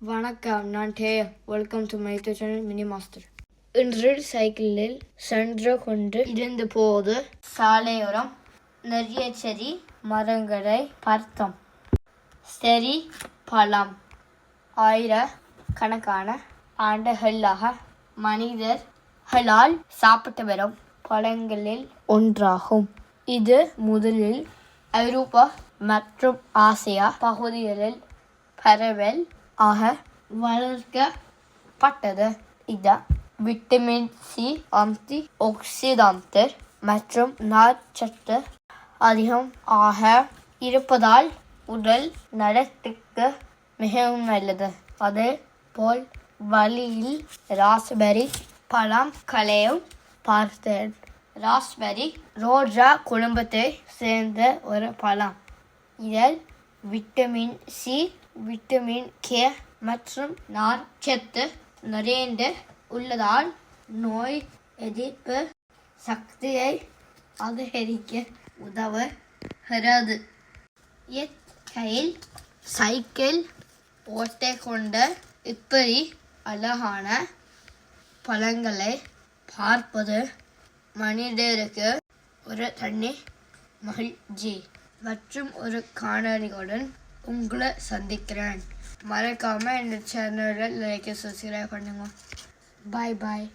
வணக்கம், நான் Deya. Welcome to my YouTube channel mini master. இன்று சைக்கிளில் சென்று கொண்டு இருந்தபோது சாலையோரம் நிறைய செடி மரங்களை பார்த்தோம். செடி பழம் ஆயிரக்கணக்கான ஆண்டுகளாக மனிதர்களால் சாப்பிட்டு வரும் பழங்களில் ஒன்றாகும். இது முதலில் ஐரோப்பா மற்றும் ஆசியா பகுதிகளில் பரவல் ஆக வளர்க்கப்பட்டது. இது விட்டமின் சி, ஆன்டி ஆக்சிடன்ட் மற்றும் நார்ச்சத்து அதிகம் ஆக இருப்பதால் உடல் நலத்துக்கு மிகவும் நல்லது. அதே போல் வழியில் ராஸ்பெரி பழங்களையும் பார்த்தேன். ராஸ்பெரி ரோஜா குடும்பத்தை சேர்ந்த ஒரு பழம். இதில் விட்டமின் சி, விட்டமின் கே மற்றும் நார்ச்சத்து நிறைந்து உள்ளதால் நோய் எதிர்ப்பு சக்தியை அதிகரிக்க உதவுகிறது. இயற்கையில் சைக்கிள் ஓட்டிக்கொண்ட இப்படி அழகான பழங்களை பார்ப்பது மனிதருக்கு ஒரு தனி மகிழ்ச்சி. மற்றும் ஒரு காணொளியுடன் உங்களை சந்திக்கிறேன். மறக்காமல் இந்த சேனலை லைக் சப்ஸ்கிரைப் பண்ணுங்க. பாய்.